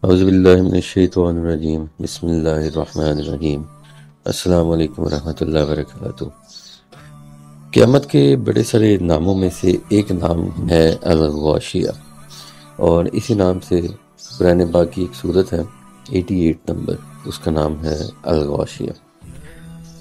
اعوذ باللہ من الشیطان الرجیم، بسم اللہ الرحمن الرحیم۔ السلام علیکم ورحمۃ اللہ وبرکاتہ۔ قیامت کے بڑے سارے ناموں میں سے ایک نام ہے الغاشیہ، اور اسی نام سے قرآن پاک کی ایک سورت ہے 88 نمبر، اس کا نام ہے الغاشیہ۔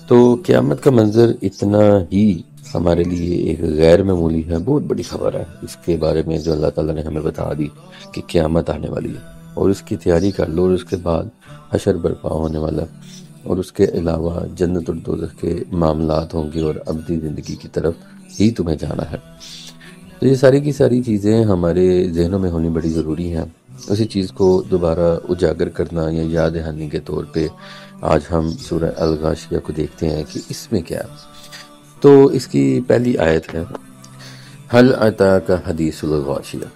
تو قیامت کا منظر اتنا ہی ہمارے لیے ایک غیر معمولی ہے، بہت بڑی خبر ہے اس کے بارے میں جو اللہ تعالیٰ نے ہمیں بتا دی کہ قیامت آنے والی ہے، اور اس کی تیاری کر لو، اور اس کے بعد حشر برپا ہونے والا، اور اس کے علاوہ جنت اور دوزخ کے معاملات ہوں گے، اور ابدی زندگی کی طرف ہی تمہیں جانا ہے۔ تو یہ ساری کی ساری چیزیں ہمارے ذہنوں میں ہونی بڑی ضروری ہیں۔ اسی چیز کو دوبارہ اجاگر کرنا یا یاد دہانی کے طور پہ آج ہم سورہ الغاشیہ کو دیکھتے ہیں کہ اس میں کیا ہے۔ تو اس کی پہلی آیت ہے حل اتاک حدیث الغاشیہ،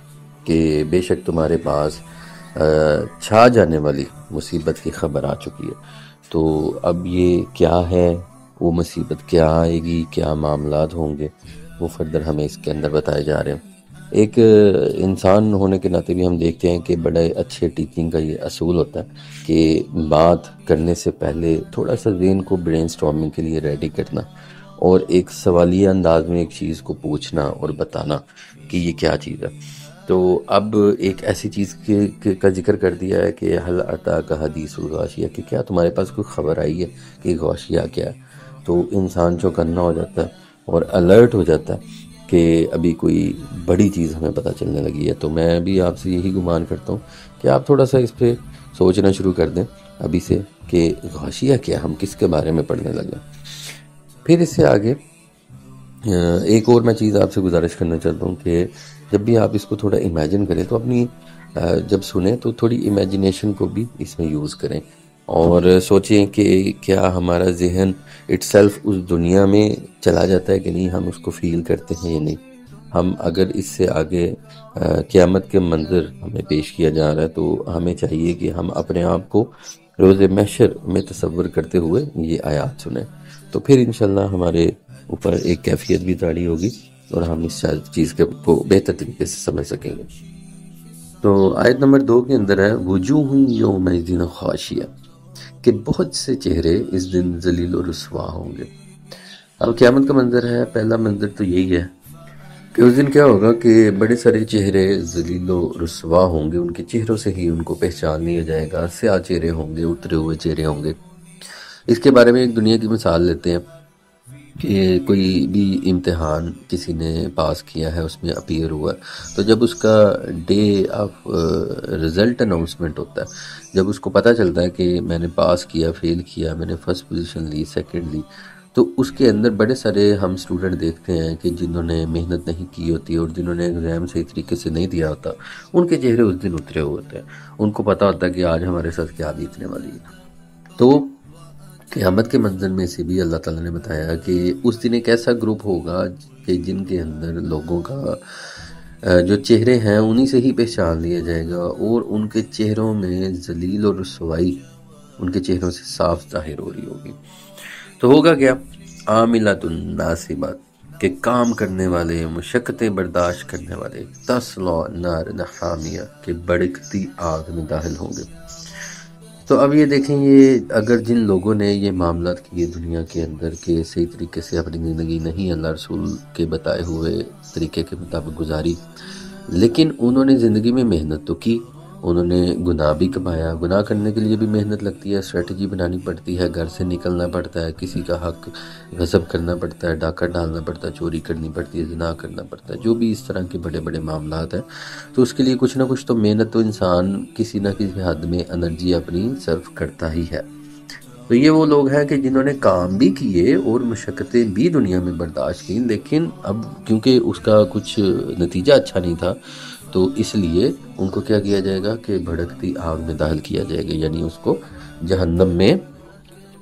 کہ بے شک تمہارے پاس چھا جانے والی مصیبت کی خبر آ چکی ہے۔ تو اب یہ کیا ہے، وہ مصیبت کیا آئے گی، کیا معاملات ہوں گے، وہ فردر ہمیں اس کے اندر بتائے جا رہے ہیں۔ ایک انسان ہونے کے ناطے بھی ہم دیکھتے ہیں کہ بڑے اچھے ٹیچنگ کا یہ اصول ہوتا ہے کہ بات کرنے سے پہلے تھوڑا سا ذہن کو برین سٹارمنگ کے لیے ریڈی کرنا، اور ایک سوالیہ انداز میں ایک چیز کو پوچھنا اور بتانا کہ یہ کیا چیز ہے۔ تو اب ایک ایسی چیز کا ذکر کر دیا ہے کہ حل اتاک حدیث الغاشیہ، کہ کیا تمہارے پاس کوئی خبر آئی ہے کہ غاشیہ کیا ہے۔ تو انسان چوکنا ہو جاتا ہے اور الرٹ ہو جاتا ہے کہ ابھی کوئی بڑی چیز ہمیں پتہ چلنے لگی ہے۔ تو میں بھی آپ سے یہی گمان کرتا ہوں کہ آپ تھوڑا سا اس پہ سوچنا شروع کر دیں ابھی سے کہ غاشیہ کیا، ہم کس کے بارے میں پڑھنے لگے۔ پھر اس سے آگے ایک اور میں چیز آپ سے گزارش کرنا چاہتا ہوں کہ جب بھی آپ اس کو تھوڑا امیجن کریں تو اپنی جب سنیں تو تھوڑی امیجنیشن کو بھی اس میں یوز کریں، اور سوچیں کہ کیا ہمارا ذہن اٹ سیلف اس دنیا میں چلا جاتا ہے کہ نہیں، ہم اس کو فیل کرتے ہیں یا نہیں۔ ہم اگر اس سے آگے قیامت کے منظر ہمیں پیش کیا جا رہا ہے تو ہمیں چاہیے کہ ہم اپنے آپ کو روز محشر میں تصور کرتے ہوئے یہ آیات سنیں، تو پھر انشاءاللہ ہمارے اوپر ایک کیفیت بھی تاری ہوگی اور ہم اس چیز کو بہتر طریقے سے سمجھ سکیں گے۔ تو آیت نمبر 2 کے اندر ہے وجوہ یومئذ خاشیہ، کہ بہت سے چہرے اس دن ذلیل و رسوا ہوں گے۔ اب قیامت کا منظر ہے، پہلا منظر تو یہی ہے کہ اس دن کیا ہوگا کہ بڑے سارے چہرے ذلیل و رسوا ہوں گے، ان کے چہروں سے ہی ان کو پہچان لیا جائے گا، سیاہ چہرے ہوں گے، اترے ہوئے چہرے ہوں گے۔ اس کے بارے میں ایک دنیا کی مثال لیتے ہیں کہ کوئی بھی امتحان کسی نے پاس کیا ہے، اس میں اپیئر ہوا ہے، تو جب اس کا ڈے آف رزلٹ اناؤنسمنٹ ہوتا ہے، جب اس کو پتہ چلتا ہے کہ میں نے پاس کیا، فیل کیا، میں نے فرسٹ پوزیشن لی، سیکنڈ لی، تو اس کے اندر بڑے سارے ہم اسٹوڈنٹ دیکھتے ہیں کہ جنہوں نے محنت نہیں کی ہوتی اور جنہوں نے ایگزام صحیح طریقے سے نہیں دیا ہوتا، ان کے چہرے اس دن اترے ہوئے ہوتے ہیں، ان کو پتہ ہوتا ہے کہ آج ہمارے ساتھ کیا بیتنے والی ہے۔ تو قیامت کے منظر میں سے بھی اللہ تعالیٰ نے بتایا کہ اس دن ایک ایسا گروپ ہوگا کہ جن کے اندر لوگوں کا جو چہرے ہیں انہی سے ہی پہچان لیا جائے گا، اور ان کے چہروں میں ذلیل اور رسوائی ان کے چہروں سے صاف ظاہر ہو رہی ہوگی۔ تو ہوگا کیا، عاملۃ ناصبۃ، کہ کام کرنے والے، مشقتیں برداشت کرنے والے، تصلیٰ نارا حامیہ، کہ بھڑکتی آگ میں داخل ہوں گے۔ تو اب یہ دیکھیں، یہ اگر جن لوگوں نے یہ معاملات کیے دنیا کے اندر کہ صحیح طریقے سے اپنی زندگی نہیں اللہ رسول کے بتائے ہوئے طریقے کے مطابق گزاری، لیکن انہوں نے زندگی میں محنت تو کی، انہوں نے گناہ بھی کمایا، گناہ کرنے کے لیے بھی محنت لگتی ہے، اسٹریٹجی بنانی پڑتی ہے، گھر سے نکلنا پڑتا ہے، کسی کا حق غصب کرنا پڑتا ہے، ڈاکہ ڈالنا پڑتا ہے، چوری کرنی پڑتی ہے، زنا کرنا پڑتا ہے، جو بھی اس طرح کے بڑے بڑے معاملات ہیں، تو اس کے لیے کچھ نہ کچھ تو محنت تو انسان کسی نہ کسی حد میں انرجی اپنی صرف کرتا ہی ہے۔ تو یہ وہ لوگ ہیں کہ جنہوں نے کام بھی کیے اور مشقتیں بھی دنیا میں برداشت کی، لیکن اب کیونکہ اس کا کچھ نتیجہ اچھا نہیں تھا تو اس لیے ان کو کیا کیا جائے گا کہ بھڑکتی آگ میں داخل کیا جائے گا، یعنی اس کو جہنم میں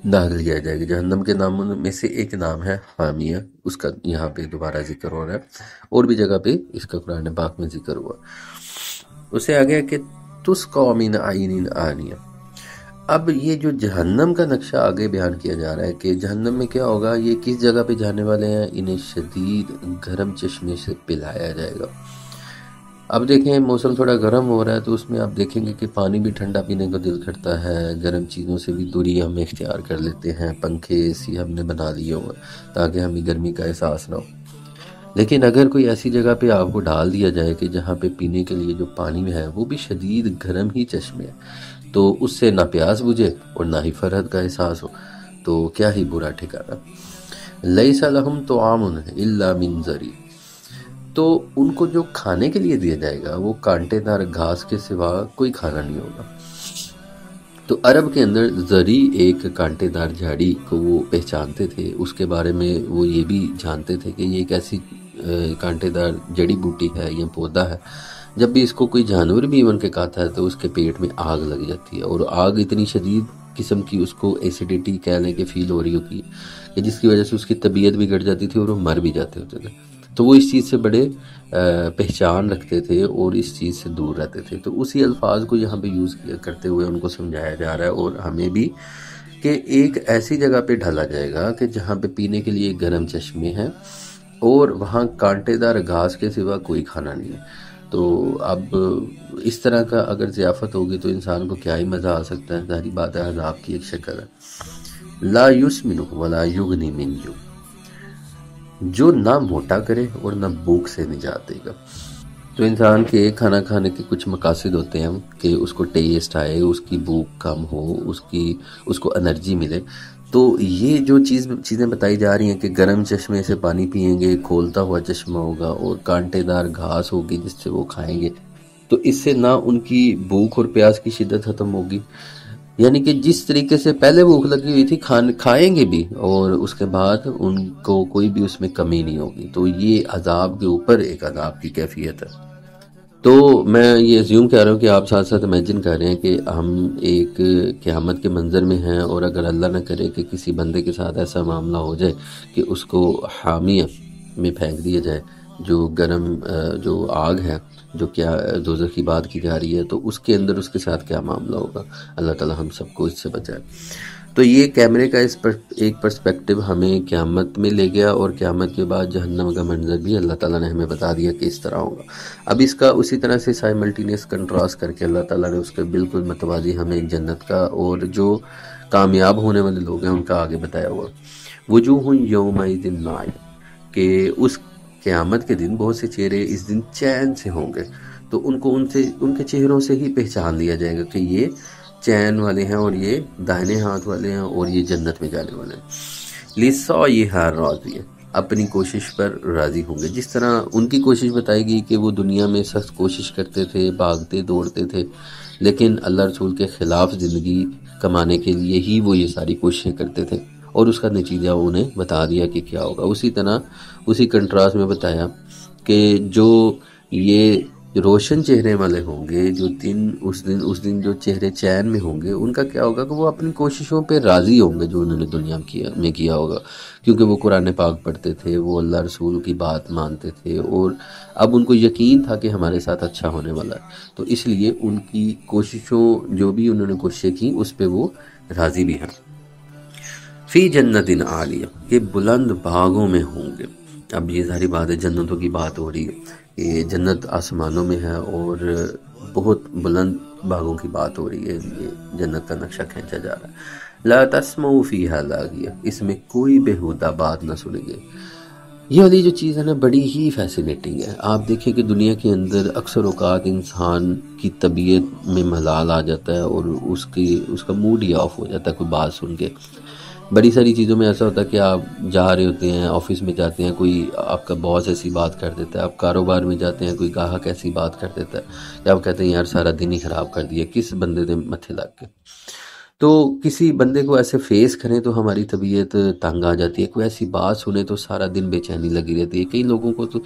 داخل کیا جائے گا۔ جہنم کے ناموں میں سے ایک نام ہے حامیہ، اس کا یہاں پہ دوبارہ ذکر ہو رہا ہے، اور بھی جگہ پہ اس کا قرآن پاک میں ذکر ہوا۔ اس سے آگے ہے کہ تسقیٰ من عین آنیہ۔ اب یہ جو جہنم کا نقشہ آگے بیان کیا جا رہا ہے کہ جہنم میں کیا ہوگا، یہ کس جگہ پہ جانے والے ہیں، انہیں شدید گرم چشمے سے پلایا جائے گا۔ اب دیکھیں موسم تھوڑا گرم ہو رہا ہے تو اس میں آپ دیکھیں گے کہ پانی بھی ٹھنڈا پینے کو دل کرتا ہے، گرم چیزوں سے بھی دوری ہم اختیار کر لیتے ہیں، پنکھے اے سی ہم نے بنا لیے ہو تاکہ ہمیں گرمی کا احساس نہ ہو۔ لیکن اگر کوئی ایسی جگہ پہ آپ کو ڈال دیا جائے کہ جہاں پہ پینے کے لیے جو پانی ہے وہ بھی شدید گرم ہی چشمے ہے، تو اس سے نہ پیاس بجھے اور نہ ہی فرحت کا احساس ہو، تو کیا ہی برا ٹھکانا۔ لیس لہم طعام الا من ضریع، تو ان کو جو کھانے کے لیے دیا جائے گا وہ کانٹے دار گھاس کے سوا کوئی کھانا نہیں ہوگا۔ تو عرب کے اندر زری ایک کانٹے دار جھاڑی کو وہ پہچانتے تھے، اس کے بارے میں وہ یہ بھی جانتے تھے کہ یہ ایک ایسی کانٹے دار جڑی بوٹی ہے یا پودا ہے، جب بھی اس کو کوئی جانور بھی ایون کے کھاتا ہے تو اس کے پیٹ میں آگ لگ جاتی ہے، اور آگ اتنی شدید قسم کی اس کو ایسیڈیٹی کہہ لیں کہ فیل ہو رہی ہوتی ہے کہ جس کی وجہ سے اس کی طبیعت بگڑ جاتی تھی اور وہ مر بھی جاتے ہوتے تھے۔ تو وہ اس چیز سے بڑے پہچان رکھتے تھے اور اس چیز سے دور رہتے تھے، تو اسی الفاظ کو یہاں پہ یوز کرتے ہوئے ان کو سمجھایا جا رہا ہے اور ہمیں بھی، کہ ایک ایسی جگہ پہ ڈھالا جائے گا کہ جہاں پہ پینے کے لیے گرم چشمے ہیں اور وہاں کانٹے دار گھاس کے سوا کوئی کھانا نہیں ہے۔ تو اب اس طرح کا اگر ضیافت ہوگی تو انسان کو کیا ہی مزہ آ سکتا ہے، ظاہری بات ہے عذاب کی ایک شکل ہے۔ لا یسمن ولا یغنی من جوع، جو نہ موٹا کرے اور نہ بھوک سے نجات دے گا۔ تو انسان کے کھانا کھانے کے کچھ مقاصد ہوتے ہیں کہ اس کو ٹیسٹ آئے، اس کی بھوک کم ہو، اس کو انرجی ملے۔ تو یہ جو چیزیں بتائی جا رہی ہیں کہ گرم چشمے سے پانی پئیں گے، کھولتا ہوا چشمہ ہوگا اور کانٹے دار گھاس ہوگی جس سے وہ کھائیں گے، تو اس سے نہ ان کی بھوک اور پیاس کی شدت ختم ہوگی، یعنی کہ جس طریقے سے پہلے بھوک لگی ہوئی تھی کھائیں گے بھی، اور اس کے بعد ان کو کوئی بھی اس میں کمی نہیں ہوگی۔ تو یہ عذاب کے اوپر ایک عذاب کی کیفیت ہے۔ تو میں یہ ازیوم کہہ رہا ہوں کہ آپ ساتھ ساتھ امیجن کر رہے ہیں کہ ہم ایک قیامت کے منظر میں ہیں، اور اگر اللہ نہ کرے کہ کسی بندے کے ساتھ ایسا معاملہ ہو جائے کہ اس کو حامیہ میں پھینک دیا جائے، جو گرم جو آگ ہے جو کیا دوزخ کی بات کی جا رہی ہے، تو اس کے اندر اس کے ساتھ کیا معاملہ ہوگا۔ اللہ تعالی ہم سب کو اس سے بچائے۔ تو یہ کیمرے کا ایک پرسپیکٹو ہمیں قیامت میں لے گیا، اور قیامت کے بعد جہنم کا منظر بھی اللہ تعالیٰ نے ہمیں بتا دیا کہ اس طرح ہوگا۔ اب اس کا اسی طرح سے سائملٹینیس کنٹراسٹ کر کے اللہ تعالیٰ نے اس کے بالکل متوازی ہمیں جنت کا اور جو کامیاب ہونے والے لوگ ہیں ان کا آگے بتایا ہوا۔ وجوہ یومئذ ناعمہ، کہ اس قیامت کے دن بہت سے چہرے اس دن چین سے ہوں گے، تو ان کو ان کے چہروں سے ہی پہچان لیا جائے گا کہ یہ چین والے ہیں اور یہ دائنے ہاتھ والے ہیں اور یہ جنت میں جانے والے ہیں۔ لِسَعْیِہَا رَاضِیَةٌ، اپنی کوشش پر راضی ہوں گے۔ جس طرح ان کی کوشش بتائی گئی کہ وہ دنیا میں سخت کوشش کرتے تھے، بھاگتے دوڑتے تھے، لیکن اللہ رسول کے خلاف زندگی کمانے کے لیے ہی وہ یہ ساری کوششیں کرتے تھے، اور اس کا نتیجہ انہیں بتا دیا کہ کیا ہوگا۔ اسی طرح اسی کنٹراسٹ میں بتایا کہ جو یہ روشن چہرے والے ہوں گے، جو اس دن جو چہرے چین میں ہوں گے، ان کا کیا ہوگا کہ وہ اپنی کوششوں پہ راضی ہوں گے جو انہوں نے دنیا میں کیا ہوگا، کیونکہ وہ قرآن پاک پڑھتے تھے، وہ اللہ رسول کی بات مانتے تھے، اور اب ان کو یقین تھا کہ ہمارے ساتھ اچھا ہونے والا ہے، تو اس لیے ان کی کوششوں جو بھی انہوں نے کوششیں کی اس پہ وہ راضی بھی ہیں۔ فی جنت عالیہ، کہ بلند باغوں میں ہوں گے۔ اب یہ ظاہری بات ہے، جنتوں کی بات ہو رہی ہے کہ جنت آسمانوں میں ہے اور بہت بلند باغوں کی بات ہو رہی ہے، یہ جنت کا نقشہ کھینچا جا رہا ہے۔ لا تسمعوا فیہا لاغیہ، اس میں کوئی بےہودہ بات نہ سنیں گے۔ یہ والی جو چیز ہے نا بڑی ہی فیسینیٹنگ ہے۔ آپ دیکھیں کہ دنیا کے اندر اکثر اوقات انسان کی طبیعت میں ملال آ جاتا ہے اور اس کا موڈ ہی آف ہو جاتا ہے کوئی بات سن کے۔ بڑی ساری چیزوں میں ایسا ہوتا ہے کہ آپ جا رہے ہوتے ہیں، آفس میں جاتے ہیں، کوئی آپ کا باس ایسی بات کر دیتا ہے، آپ کاروبار میں جاتے ہیں، کوئی گاہک ایسی بات کر دیتا ہے کہ آپ کہتے ہیں یار سارا دن ہی خراب کر دیا کس بندے نے متھے لگ کے۔ تو کسی بندے کو ایسے فیس کریں تو ہماری طبیعت تنگ آ جاتی ہے، کوئی ایسی بات سنیں تو سارا دن بے چینی لگی رہتی ہے۔ کئی لوگوں کو تو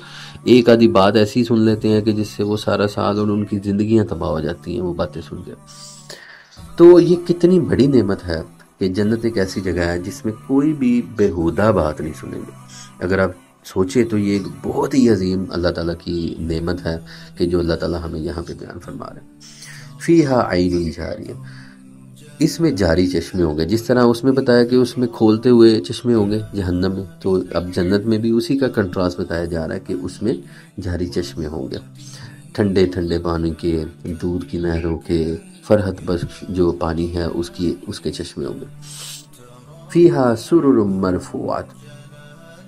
ایک آدھی بات ایسی سن لیتے ہیں کہ جس سے وہ سارا سال اور ان کی زندگیاں تباہ ہو جاتی ہیں وہ باتیں سن کے۔ تو یہ کتنی بڑی نعمت ہے کہ جنت ایک ایسی جگہ ہے جس میں کوئی بھی بےہودہ بات نہیں سنیں گے۔ اگر آپ سوچیں تو یہ ایک بہت ہی عظیم اللہ تعالیٰ کی نعمت ہے کہ جو اللہ تعالیٰ ہمیں یہاں پہ بیان فرما رہے ہیں۔ فیہا عین جاریہ، اس میں جاری چشمے ہوں گے۔ جس طرح اس میں بتایا کہ اس میں کھولتے ہوئے چشمے ہوں گے جہنم میں، تو اب جنت میں بھی اسی کا کنٹراسٹ بتایا جا رہا ہے کہ اس میں جاری چشمے ہوں گے۔ ٹھنڈے ٹھنڈے پانی کے، دودھ کی نہروں کے، فرحت بخش جو پانی ہے اس کے چشمے ہوں گے۔ فیہا سرر مرفوعات،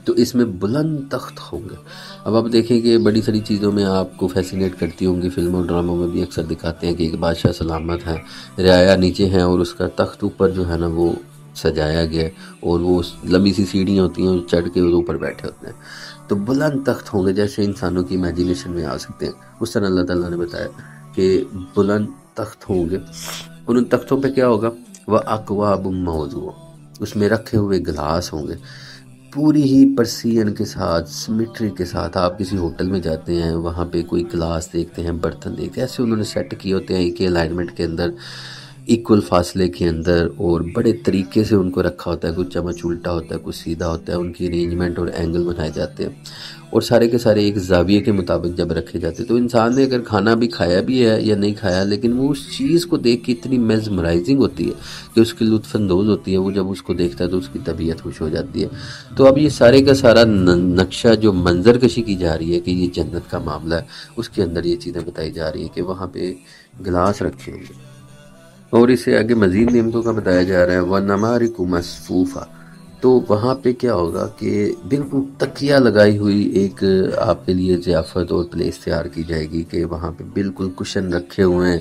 تو اس میں بلند تخت ہوں گے۔ اب آپ دیکھیں کہ بڑی ساری چیزوں میں آپ کو فیسینیٹ کرتی ہوں گی، فلموں ڈراموں میں بھی اکثر دکھاتے ہیں کہ ایک بادشاہ سلامت ہے، رعایا نیچے ہیں اور اس کا تخت اوپر جو ہے نا وہ سجایا گیا ہے، اور وہ لمبی سی سیڑھیاں ہوتی ہیں، چڑھ کے اوپر بیٹھے ہوتے ہیں۔ تو بلند تخت ہوں گے جیسے انسانوں کی امیجینیشن میں آ سکتے ہیں، اس طرح اللہ تعالیٰ نے بتایا کہ بلند تخت ہوں گے۔ ان تختوں پہ کیا ہوگا؟ وَأَكْوَابٌ مَوْضُوعٌ، اس میں رکھے ہوئے گلاس ہوں گے، پوری ہی پرسین کے ساتھ، سمیٹری کے ساتھ۔ آپ کسی ہوٹل میں جاتے ہیں، وہاں پہ کوئی گلاس دیکھتے ہیں، برتن دیکھتے ہیں، ایسے انہوں نے سیٹ کیے ہوتے ہیں ایک الائنمنٹ کے اندر، ایکول فاصلے کے اندر، اور بڑے طریقے سے ان کو رکھا ہوتا ہے، کچھ چمچ الٹا ہوتا ہے، کچھ سیدھا ہوتا ہے، ان کی ارینجمنٹ اور اینگل بنائے جاتے ہیں، اور سارے کے سارے ایک زاویے کے مطابق جب رکھے جاتے ہیں تو انسان نے اگر کھانا بھی کھایا بھی ہے یا نہیں کھایا، لیکن وہ اس چیز کو دیکھ کے اتنی میزمرائزنگ ہوتی ہے کہ اس کی لطف اندوز ہوتی ہے، وہ جب اس کو دیکھتا ہے تو اس کی طبیعت خوش ہو جاتی ہے۔ تو اب یہ سارے کا سارا نقشہ جو منظر کشی کی جا رہی ہے کہ یہ جنت کا معاملہ ہے، اس کے اندر یہ چیزیں بتائی جا رہی ہیں کہ وہاں پہ گلاس رکھے ہوں گے، اور اسے آگے مزید نعمتوں کا بتایا جا رہا ہے۔ وَنَمَارِقُ مَصْفُوفَةٌ، تو وہاں پہ کیا ہوگا کہ بالکل تکیہ لگائی ہوئی ایک آپ کے لیے ضیافت اور پلیس تیار کی جائے گی کہ وہاں پہ بالکل کشن رکھے ہوئے ہیں،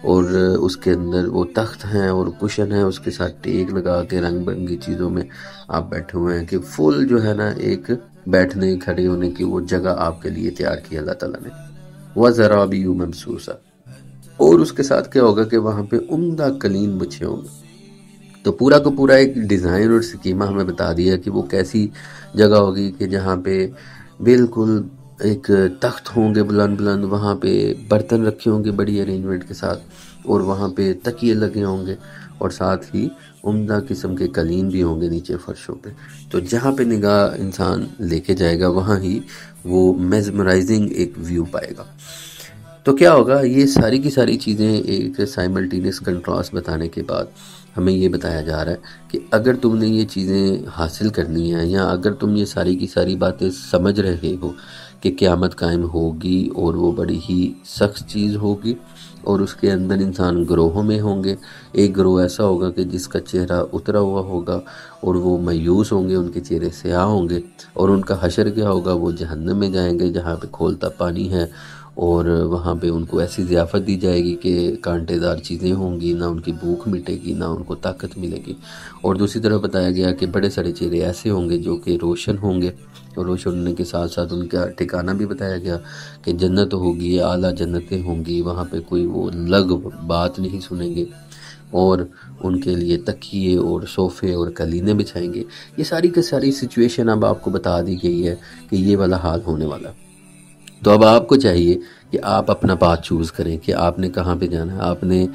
اور اس کے اندر وہ تخت ہیں اور کشن ہیں، اس کے ساتھ ٹیک لگا کے رنگ برنگی چیزوں میں آپ بیٹھے ہوئے ہیں کہ فل جو ہے نا ایک بیٹھنے کھڑے ہونے کی وہ جگہ آپ کے لیے تیار کی اللہ تعالیٰ نے۔ وَزَرَابِيُّ مَبْثُوثَةٌ، اور اس کے ساتھ کیا ہوگا کہ وہاں پہ عمدہ قلین بچھے ہوں گے۔ تو پورا کو پورا ایک ڈیزائن اور سکیمہ ہمیں بتا دیا کہ وہ کیسی جگہ ہوگی کہ جہاں پہ بالکل ایک تخت ہوں گے بلند بلند، وہاں پہ برتن رکھے ہوں گے بڑی ارینجمنٹ کے ساتھ، اور وہاں پہ تکیے لگے ہوں گے، اور ساتھ ہی عمدہ قسم کے قلین بھی ہوں گے نیچے فرشوں پہ۔ تو جہاں پہ نگاہ انسان لے کے جائے گا وہاں ہی وہ میزمرائزنگ ایک ویو پائے گا۔ تو کیا ہوگا، یہ ساری کی ساری چیزیں ایک سائملٹینس کنٹراسٹ بتانے کے بعد ہمیں یہ بتایا جا رہا ہے کہ اگر تم نے یہ چیزیں حاصل کرنی ہیں، یا اگر تم یہ ساری کی ساری باتیں سمجھ رہے ہو کہ قیامت قائم ہوگی اور وہ بڑی ہی سخت چیز ہوگی، اور اس کے اندر انسان گروہوں میں ہوں گے، ایک گروہ ایسا ہوگا کہ جس کا چہرہ اترا ہوا ہوگا اور وہ مایوس ہوں گے، ان کے چہرے سیاہ ہوں گے، اور ان کا حشر کیا ہوگا، وہ جہنم میں جائیں گے جہاں پہ کھولتا پانی ہے، اور وہاں پہ ان کو ایسی ضیافت دی جائے گی کہ کانٹے دار چیزیں ہوں گی، نہ ان کی بھوک مٹے گی، نہ ان کو طاقت ملے گی۔ اور دوسری طرف بتایا گیا کہ بڑے سارے چہرے ایسے ہوں گے جو کہ روشن ہوں گے، اور روشن ہونے کے ساتھ ساتھ ان کا ٹھکانہ بھی بتایا گیا کہ جنت ہوگی، اعلیٰ جنتیں ہوں گی، وہاں پہ کوئی وہ لغو بات نہیں سنیں گے، اور ان کے لیے تکیے اور صوفے اور قلینیں بچھائیں گے۔ یہ ساری کی ساری سچویشن اب آپ کو بتا دی گئی ہے کہ یہ والا حال ہونے والا۔ تو اب آپ کو چاہیے کہ آپ اپنا پاتھ چوز کریں کہ آپ نے کہاں پہ جانا ہے۔ آپ نے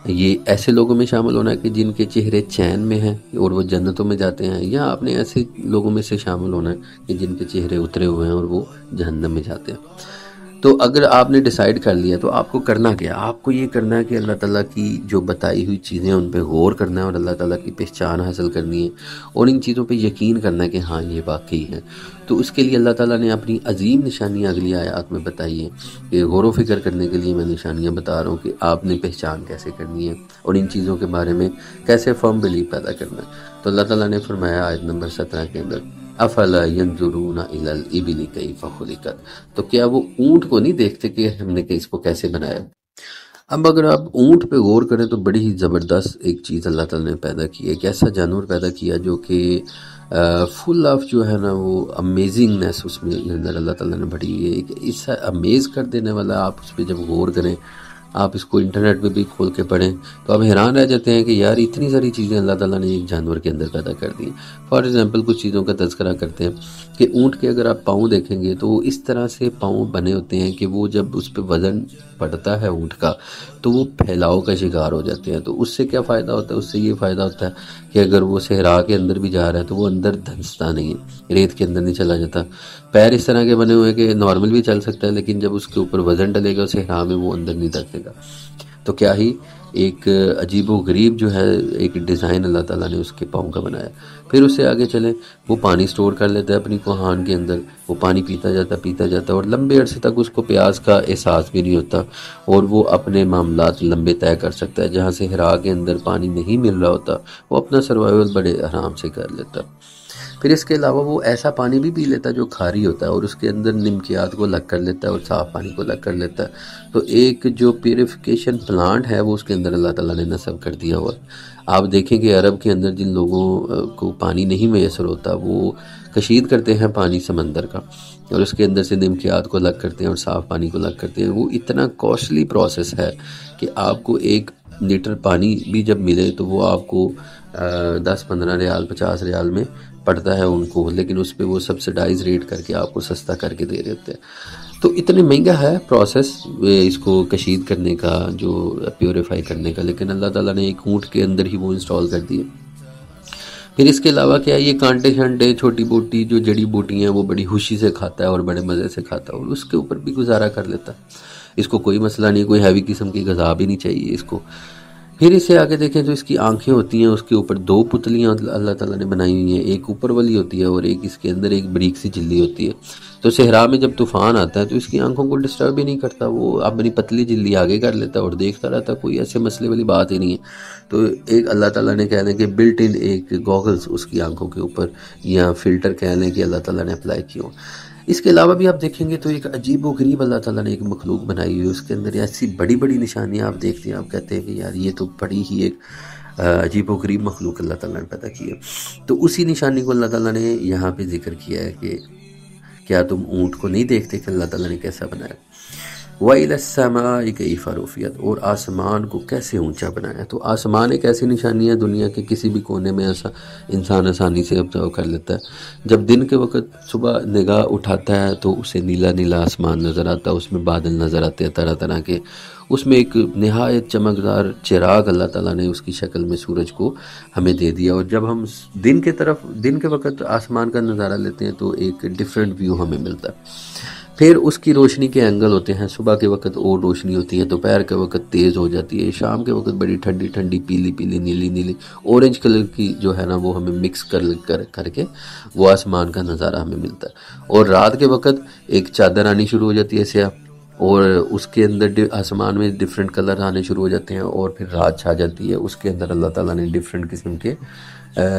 یہ ایسے لوگوں میں شامل ہونا ہے کہ جن کے چہرے چین میں ہیں اور وہ جنتوں میں جاتے ہیں، یا آپ نے ایسے لوگوں میں سے شامل ہونا ہے کہ جن کے چہرے اترے ہوئے ہیں اور وہ جہنم میں جاتے ہیں۔ تو اگر آپ نے ڈیسائیڈ کر لیا تو آپ کو کرنا کیا؟ آپ کو یہ کرنا ہے کہ اللہ تعالیٰ کی جو بتائی ہوئی چیزیں ان پہ غور کرنا ہے، اور اللہ تعالیٰ کی پہچان حاصل کرنی ہے، اور ان چیزوں پہ یقین کرنا ہے کہ ہاں یہ واقعی ہے۔ تو اس کے لیے اللہ تعالیٰ نے اپنی عظیم نشانیاں اگلی آیات میں بتائی ہیں کہ غور و فکر کرنے کے لیے میں نشانیاں بتا رہا ہوں کہ آپ نے پہچان کیسے کرنی ہے، اور ان چیزوں کے بارے میں کیسے فرم بلیو پیدا کرنا ہے۔ تو اللہ تعالیٰ نے فرمایا آیت نمبر 17 کے اندر، افلا ينظرون الى الابل كيف خلقت، تو کیا وہ اونٹ کو نہیں دیکھتے کہ ہم نے اس کو کیسے بنایا؟ اب اگر آپ اونٹ پہ غور کریں تو بڑی ہی زبردست ایک چیز اللہ تعالیٰ نے پیدا کی ہے، ایک ایسا جانور پیدا کیا جو کہ فل آف جو ہے نا وہ امیزنگنیس اس میں اندر اللہ تعالیٰ نے بڑھی ہے، ایک اس امیز کر دینے والا۔ آپ اس پہ جب غور کریں، آپ اس کو انٹرنیٹ پہ بھی کھول کے پڑھیں تو آپ حیران رہ جاتے ہیں کہ یار اتنی ساری چیزیں اللہ تعالیٰ نے ایک جانور کے اندر پیدا کر دی۔ فار ایگزامپل کچھ چیزوں کا تذکرہ کرتے ہیں کہ اونٹ کے اگر آپ پاؤں دیکھیں گے تو اس طرح سے پاؤں بنے ہوتے ہیں کہ وہ جب اس پہ وزن پڑتا ہے اونٹ کا تو وہ پھیلاؤ کا شکار ہو جاتے ہیں۔ تو اس سے کیا فائدہ ہوتا ہے؟ اس سے یہ فائدہ ہوتا ہے کہ اگر وہ صحرا کے اندر بھی جا رہا ہے تو وہ اندر دھنستا نہیں ہے، ریت کے اندر نہیں چلا جاتا۔ پیر اس طرح کے بنے ہوئے ہیں کہ نارمل بھی چل سکتا ہے، لیکن جب اس کے اوپر وزن ڈلے گا صحرا میں وہ اندر نہیں دھسے گا۔ تو کیا ہی ایک عجیب و غریب جو ہے ایک ڈیزائن اللہ تعالیٰ نے اس کے پاؤں کا بنایا۔ پھر اس سے آگے چلیں، وہ پانی سٹور کر لیتا ہے اپنی کوہان کے اندر، وہ پانی پیتا جاتا اور لمبے عرصے تک اس کو پیاس کا احساس بھی نہیں ہوتا، اور وہ اپنے معاملات لمبے طے کر سکتا ہے۔ جہاں سے ہرا کے اندر پانی نہیں مل رہا ہوتا، وہ اپنا سروائیول بڑے آرام سے کر لیتا۔ پھر اس کے علاوہ وہ ایسا پانی بھی پی لیتا ہے جو کھاری ہوتا ہے، اور اس کے اندر نمکیات کو الگ کر لیتا ہے اور صاف پانی کو الگ کر لیتا ہے۔ تو ایک جو پیوریفیکیشن پلانٹ ہے وہ اس کے اندر اللہ تعالیٰ نے نصب کر دیا ہوا۔ آپ دیکھیں کہ عرب کے اندر جن لوگوں کو پانی نہیں میسر ہوتا، وہ کشید کرتے ہیں پانی سمندر کا، اور اس کے اندر سے نمکیات کو الگ کرتے ہیں اور صاف پانی کو الگ کرتے ہیں۔ وہ اتنا کوسٹلی پروسیس ہے کہ آپ کو 1 لیٹر پانی بھی جب ملے تو وہ آپ کو 10-15 ریال 50 ریال میں پڑتا ہے ان کو، لیکن اس پہ وہ سبسیڈائز ریٹ کر کے آپ کو سستا کر کے دے دیتے ہیں۔ تو اتنے مہنگا ہے پروسیس اس کو کشید کرنے کا، جو پیوریفائی کرنے کا، لیکن اللہ تعالیٰ نے ایک اونٹ کے اندر ہی وہ انسٹال کر دیے۔ پھر اس کے علاوہ کیا، یہ کانٹے شانٹے چھوٹی بوٹی جو جڑی بوٹی ہیں وہ بڑی خوشی سے کھاتا ہے اور بڑے مزے سے کھاتا ہے، اور اس کے اوپر بھی گزارا کر لیتا ہے۔ اس کو کوئی مسئلہ نہیں، کوئی ہیوی قسم کی غذا بھی نہیں چاہیے اس کو۔ پھر اسے آگے دیکھیں تو اس کی آنکھیں ہوتی ہیں، اس کے اوپر 2 پتلیاں اللہ تعالیٰ نے بنائی ہوئی ہیں، ایک اوپر والی ہوتی ہے اور ایک اس کے اندر ایک بریک سی جھلی ہوتی ہے۔ تو صحرا میں جب طوفان آتا ہے تو اس کی آنکھوں کو ڈسٹرب ہی نہیں کرتا، وہ اپنی پتلی جھلی آگے کر لیتا ہے اور دیکھتا رہتا، کوئی ایسے مسئلے والی بات ہی نہیں ہے۔ تو ایک اللہ تعالیٰ نے کہہ لیں کہ بلٹ ان ایک گوگلز اس کی آنکھوں کے اوپر یا فلٹر کہہ لیں کہ اللہ تعالیٰ نے اپلائی کیا ہو۔ اس کے علاوہ بھی آپ دیکھیں گے تو ایک عجیب و غریب اللہ تعالیٰ نے ایک مخلوق بنائی ہوئی ہے، اس کے اندر ایسی بڑی بڑی نشانیاں آپ دیکھتے ہیں، آپ کہتے ہیں کہ یار یہ تو بڑی ہی ایک عجیب و غریب مخلوق اللہ تعالیٰ نے پیدا کی ہے۔ تو اسی نشانی کو اللہ تعالیٰ نے یہاں پہ ذکر کیا ہے کہ کیا تم اونٹ کو نہیں دیکھتے کہ اللہ تعالیٰ نے کیسا بنایا؟ وَإِلَى السَّمَاءِ كَيْفَ رُفِعَتْ، اور آسمان کو کیسے اونچا بنایا۔ تو آسمان ایک ایسی نشانی ہے دنیا کے کسی بھی کونے میں ایسا انسان آسانی سے آبزرو کر لیتا ہے۔ جب دن کے وقت صبح نگاہ اٹھاتا ہے تو اسے نیلا نیلا آسمان نظر آتا ہے، اس میں بادل نظر آتے ہیں طرح طرح کے، اس میں ایک نہایت چمکدار چراغ اللہ تعالیٰ نے اس کی شکل میں سورج کو ہمیں دے دیا۔ اور جب ہم دن کے وقت آسمان کا نظارہ لیتے ہیں تو ایک ڈیفرنٹ ویو ہمیں ملتا ہے۔ پھر اس کی روشنی کے اینگل ہوتے ہیں، صبح کے وقت اور روشنی ہوتی ہے، دوپہر کے وقت تیز ہو جاتی ہے، شام کے وقت بڑی ٹھنڈی ٹھنڈی پیلی پیلی نیلی نیلی اورنج کلر کی جو ہے نا وہ ہمیں مکس کر کے وہ آسمان کا نظارہ ہمیں ملتا ہے۔ اور رات کے وقت ایک چادر آنی شروع ہو جاتی ہے سیاہ، اور اس کے اندر آسمان میں ڈیفرنٹ کلر آنے شروع ہو جاتے ہیں، اور پھر رات چھا جاتی ہے، اس کے اندر اللہ تعالیٰ نے ڈیفرنٹ قسم کے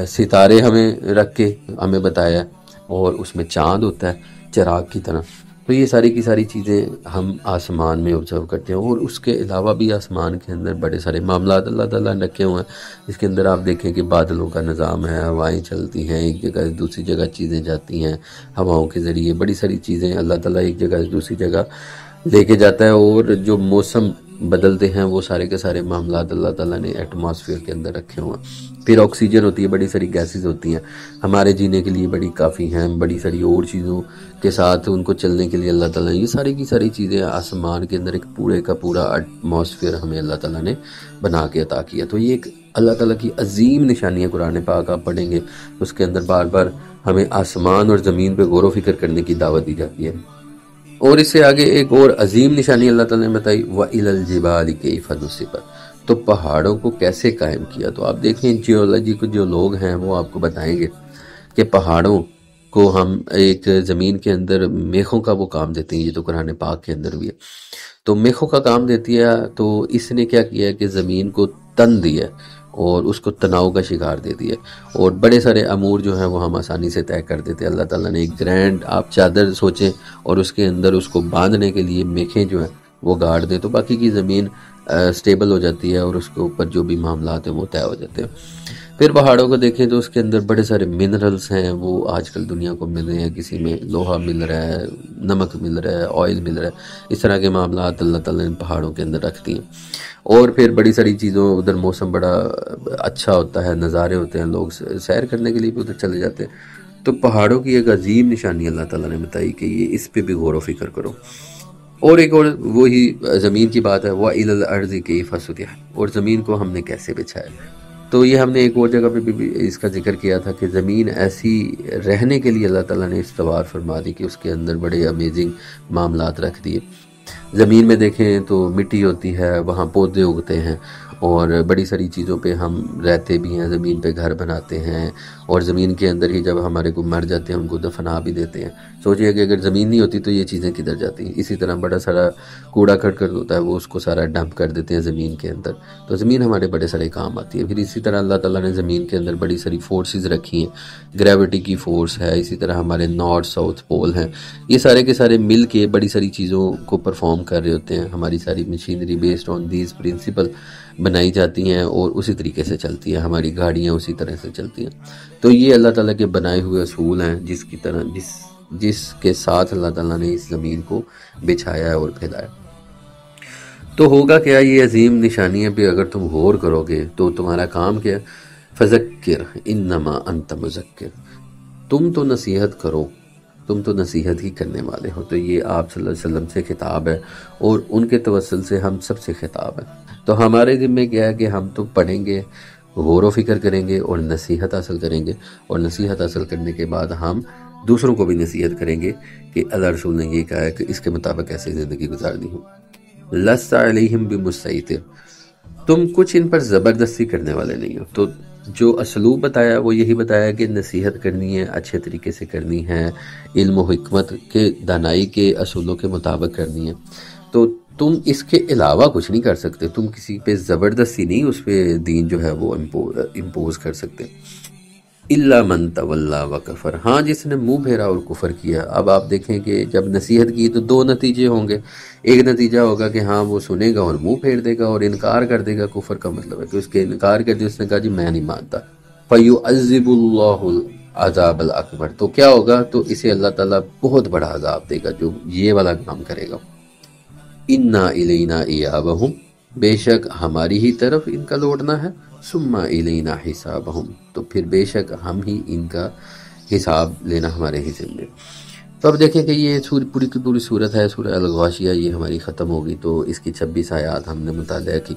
ستارے ہمیں رکھ کے ہمیں بتایا، اور اس میں چاند ہوتا ہے چراغ کی طرح۔ تو یہ ساری کی ساری چیزیں ہم آسمان میں آبزرو کرتے ہیں، اور اس کے علاوہ بھی آسمان کے اندر بڑے سارے معاملات اللہ تعالیٰ نے رکھے ہوئے ہیں۔ اس کے اندر آپ دیکھیں کہ بادلوں کا نظام ہے، ہوائیں چلتی ہیں، ایک جگہ سے دوسری جگہ چیزیں جاتی ہیں ہواؤں کے ذریعے، بڑی ساری چیزیں اللہ تعالیٰ ایک جگہ سے دوسری جگہ لے کے جاتا ہے، اور جو موسم بدلتے ہیں وہ سارے کے سارے معاملات اللہ تعالیٰ نے ایٹماسفیئر کے اندر رکھے ہوئے ہیں۔ پھر آکسیجن ہوتی ہے، بڑی ساری گیسز ہوتی ہیں ہمارے جینے کے لیے بڑی کافی ہیں، بڑی ساری اور چیزوں کے ساتھ ان کو چلنے کے لیے اللہ تعالیٰ نے یہ ساری کی ساری چیزیں آسمان کے اندر ایک پورے کا پورا ایٹماسفیئر ہمیں اللہ تعالیٰ نے بنا کے عطا کیا۔ تو یہ ایک اللہ تعالیٰ کی عظیم نشانی ہے۔ قرآن پاک آپ پڑھیں گے اس کے اندر بار بار ہمیں آسمان اور زمین پہ غور و فکر کرنے کی دعوت دی جاتی ہے۔ اور اس سے آگے ایک اور عظیم نشانی اللہ تعالیٰ نے بتائی، وَإِلَى الْجِبَالِ كَيْفَ نُصِبَتْ، تو پہاڑوں کو کیسے قائم کیا۔ تو آپ دیکھیں جیولوجی کو جو لوگ ہیں وہ آپ کو بتائیں گے کہ پہاڑوں کو ہم ایک زمین کے اندر میخوں کا وہ کام دیتے ہیں، یہ تو قرآن پاک کے اندر بھی ہے۔ تو میخوں کا کام دیتی ہے، تو اس نے کیا کیا کہ زمین کو تن دیا اور اس کو تناؤ کا شکار دے دیا، اور بڑے سارے امور جو ہیں وہ ہم آسانی سے طے کر دیتے ہیں۔ اللہ تعالیٰ نے ایک گرینڈ آپ چادر سوچیں اور اس کے اندر اس کو باندھنے کے لیے میخیں جو ہیں وہ گاڑ دیں، تو باقی کی زمین سٹیبل ہو جاتی ہے اور اس کے اوپر جو بھی معاملات ہیں وہ طے ہو جاتے ہیں۔ پھر پہاڑوں کو دیکھیں تو اس کے اندر بڑے سارے منرلز ہیں، وہ آج کل دنیا کو مل رہے ہیں، کسی میں لوہا مل رہا ہے، نمک مل رہا ہے، آئل مل رہا ہے، اس طرح کے معاملات اللہ تعالیٰ نے پہاڑوں کے اندر رکھ دیے۔ اور پھر بڑی ساری چیزوں، ادھر موسم بڑا اچھا ہوتا ہے، نظارے ہوتے ہیں، لوگ سیر کرنے کے لیے بھی ادھر چلے جاتے ہیں۔ تو پہاڑوں کی ایک عظیم نشانی اللہ تعالیٰ نے بتائی کہ یہ اس پہ بھی غور و فکر کرو۔ اور ایک اور وہی زمین کی بات ہے، وَإِلَى الْأَرْضِ كَيْفَ سُطِحَتْ، اور زمین کو ہم نے کیسے بچھایا۔ تو یہ ہم نے ایک اور جگہ پہ بھی اس کا ذکر کیا تھا کہ زمین ایسی رہنے کے لیے اللہ تعالیٰ نے استوار فرما دی کہ اس کے اندر بڑے امیزنگ معاملات رکھ دیے۔ زمین میں دیکھیں تو مٹی ہوتی ہے، وہاں پودے اگتے ہیں، اور بڑی ساری چیزوں پہ ہم رہتے بھی ہیں، زمین پہ گھر بناتے ہیں، اور زمین کے اندر ہی جب ہمارے کو مر جاتے ہیں ان کو دفنا بھی دیتے ہیں۔ سوچئے کہ اگر زمین نہیں ہوتی تو یہ چیزیں کدھر جاتی ہیں۔ اسی طرح بڑا سارا کوڑا کرکٹ ہوتا ہے، وہ اس کو سارا ڈمپ کر دیتے ہیں زمین کے اندر، تو زمین ہمارے بڑے سارے کام آتی ہے۔ پھر اسی طرح اللہ تعالیٰ نے زمین کے اندر بڑی ساری فورسز رکھی ہیں، گریوٹی کی فورس ہے، اسی طرح ہمارے نارتھ ساؤتھ پول ہیں، یہ سارے کے سارے مل کے بڑی ساری چیزوں کو پرفارم کر رہے ہوتے ہیں۔ ہماری ساری machinery based on these principle بنائی جاتی ہیں اور اسی طریقے سے چلتی ہیں، ہماری گاڑیاں اسی طرح سے چلتی ہیں۔ تو یہ اللہ تعالیٰ کے بنائے ہوئے اصول ہیں جس کے ساتھ اللہ تعالیٰ نے اس زمین کو بچھایا ہے اور پھیلایا۔ تو ہوگا کیا، یہ عظیم نشانیاں پہ اگر تم غور کرو گے تو تمہارا کام کیا؟ فذکر انما انت مذکر، تم تو نصیحت کرو، تم تو نصیحت ہی کرنے والے ہو۔ تو یہ آپ صلی اللہ علیہ وسلم سے خطاب ہے اور ان کے توسل سے ہم سب سے خطاب ہے۔ تو ہمارے ذمہ کیا ہے کہ ہم تو پڑھیں گے، غور و فکر کریں گے اور نصیحت حاصل کریں گے، اور نصیحت حاصل کرنے کے بعد ہم دوسروں کو بھی نصیحت کریں گے کہ اللہ رسول نے یہ کہا ہے کہ اس کے مطابق ایسے زندگی گزارنی ہو۔ لست علیہم بمسیطر، تم کچھ ان پر زبردستی کرنے والے نہیں ہو۔ تو جو اسلوب بتایا وہ یہی بتایا کہ نصیحت کرنی ہے، اچھے طریقے سے کرنی ہے، علم و حکمت کے دانائی کے اصولوں کے مطابق کرنی ہے۔ تو تم اس کے علاوہ کچھ نہیں کر سکتے، تم کسی پہ زبردستی نہیں اس پہ دین جو ہے وہ امپوز کر سکتے۔ الا من تولا وکفر، ہاں جس نے منہ پھیرا اور کفر کیا۔ اب آپ دیکھیں کہ جب نصیحت کی تو دو نتیجے ہوں گے۔ ایک نتیجہ ہوگا کہ ہاں وہ سنے گا اور منہ پھیر دے گا اور انکار کر دے گا۔ کفر کا مطلب ہے کہ اس کے انکار کر دیا، اس نے کہا جی میں نہیں مانتا۔ فَيُعَذِّبُ اللَّهُ الْعَذَابَ الْأَكْبَرَ، تو کیا ہوگا؟ تو اسے اللہ تعالیٰ بہت بڑا عذاب دے گا جو یہ والا کام کرے گا۔ اِنَّا إِلَيْنَا إِيَابَهُمْ، بے شک ہماری ہی طرف ان کا لوٹنا ہے۔ ثُمَّ إِلَيْنَا حِسَابَهُمْ، تو پھر بے شک ہم ہی ان کا حساب لینا ہمارے ہی ذمے۔ تو اب دیکھیں کہ یہ پوری کی پوری صورت ہے، سورہ الغاشیہ، یہ ہماری ختم ہوگی تو اس کی 26 آیات ہم نے مطالعہ کی۔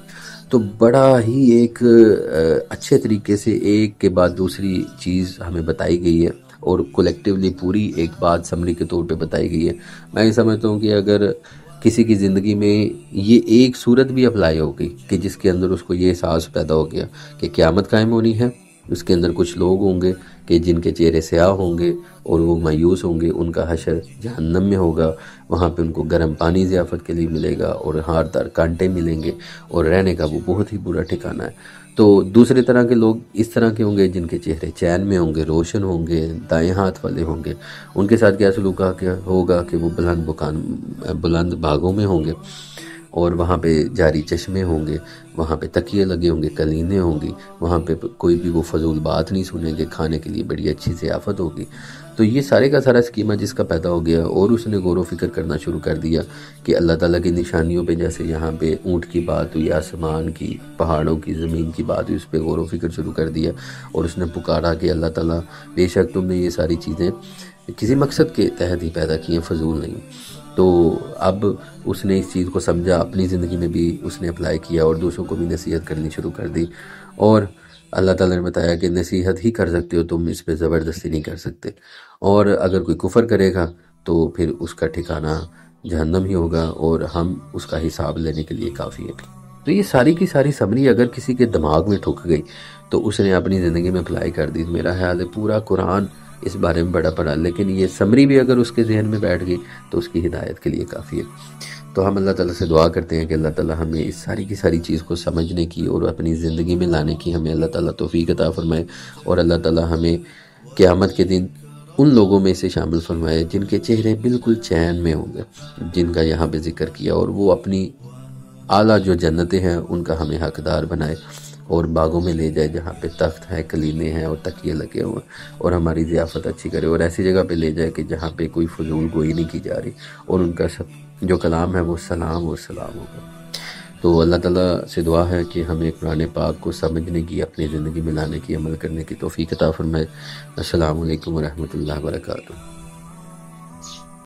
تو بڑا ہی ایک اچھے طریقے سے ایک کے بعد دوسری چیز ہمیں بتائی گئی ہے، اور کولیکٹیولی پوری ایک بات سمری کے طور پہ بتائی گئی ہے۔ میں یہ سمجھتا ہوں کہ اگر کسی کی زندگی میں یہ ایک صورت بھی اپلائی ہوگی کہ جس کے اندر اس کو یہ احساس پیدا ہو گیا کہ قیامت قائم ہونی ہے، اس کے اندر کچھ لوگ ہوں گے کہ جن کے چہرے سیاہ ہوں گے اور وہ مایوس ہوں گے، ان کا حشر جہنم میں ہوگا، وہاں پہ ان کو گرم پانی ضیافت کے لیے ملے گا اور ہاردار کانٹے ملیں گے، اور رہنے کا وہ بہت ہی برا ٹھکانہ ہے۔ تو دوسرے طرح کے لوگ اس طرح کے ہوں گے جن کے چہرے چین میں ہوں گے، روشن ہوں گے، دائیں ہاتھ والے ہوں گے۔ ان کے ساتھ کیا سلوک ہوگا کہ وہ بلند باغوں میں ہوں گے، اور وہاں پہ جاری چشمے ہوں گے، وہاں پہ تکیے لگے ہوں گے، قلینیں ہوں گی، وہاں پہ کوئی بھی وہ فضول بات نہیں سنیں گے، کھانے کے لیے بڑی اچھی ضیافت ہوگی۔ تو یہ سارے کا سارا اسکیمہ جس کا پیدا ہو گیا، اور اس نے غور و فکر کرنا شروع کر دیا کہ اللہ تعالیٰ کی نشانیوں پہ، جیسے یہاں پہ اونٹ کی بات ہوئی، آسمان کی، پہاڑوں کی، زمین کی بات ہوئی، اس پہ غور و فکر شروع کر دیا، اور اس نے پکارا کہ اللہ تعالیٰ بے شک تم نے یہ ساری چیزیں کسی مقصد کے تحت ہی پیدا کی ہیں، فضول نہیں۔ تو اب اس نے اس چیز کو سمجھا، اپنی زندگی میں بھی اس نے اپلائی کیا اور دوسروں کو بھی نصیحت کرنی شروع کر دی، اور اللہ تعالیٰ نے بتایا کہ نصیحت ہی کر سکتے ہو تم، اس پہ زبردستی نہیں کر سکتے، اور اگر کوئی کفر کرے گا تو پھر اس کا ٹھکانہ جہنم ہی ہوگا، اور ہم اس کا حساب لینے کے لیے کافی ہے۔ تو یہ ساری کی ساری سمری اگر کسی کے دماغ میں ٹھک گئی تو اس نے اپنی زندگی میں اپلائی کر دی۔ میرا خیال ہے پورا قرآن اس بارے میں بڑا پڑا، لیکن یہ سمری بھی اگر اس کے ذہن میں بیٹھ گئی تو اس کی ہدایت کے لیے کافی ہے۔ تو ہم اللہ تعالیٰ سے دعا کرتے ہیں کہ اللہ تعالیٰ ہمیں اس ساری کی ساری چیز کو سمجھنے کی اور اپنی زندگی میں لانے کی ہمیں اللہ تعالیٰ توفیق عطا فرمائے، اور اللہ تعالیٰ ہمیں قیامت کے دن ان لوگوں میں سے شامل فرمائے جن کے چہرے بالکل چین میں ہوں گے، جن کا یہاں پہ ذکر کیا، اور وہ اپنی اعلیٰ جو جنتیں ہیں ان کا ہمیں حقدار بنائے، اور باغوں میں لے جائے جہاں پہ تخت ہے، کلینے ہیں اور تکیے لگے ہوئے، اور ہماری ضیافت اچھی کرے، اور ایسی جگہ پہ لے جائے کہ جہاں پہ کوئی فضول گوئی نہیں کی جا رہی، اور ان کا سب جو کلام ہے وہ سلام و سلام ہوگا۔ تو اللہ تعالیٰ سے دعا ہے کہ ہمیں قرآن پاک کو سمجھنے کی، اپنی زندگی میں لانے کی، عمل کرنے کی توفیق عطا فرمائے۔ السلام علیکم ورحمۃ اللہ وبرکاتہ۔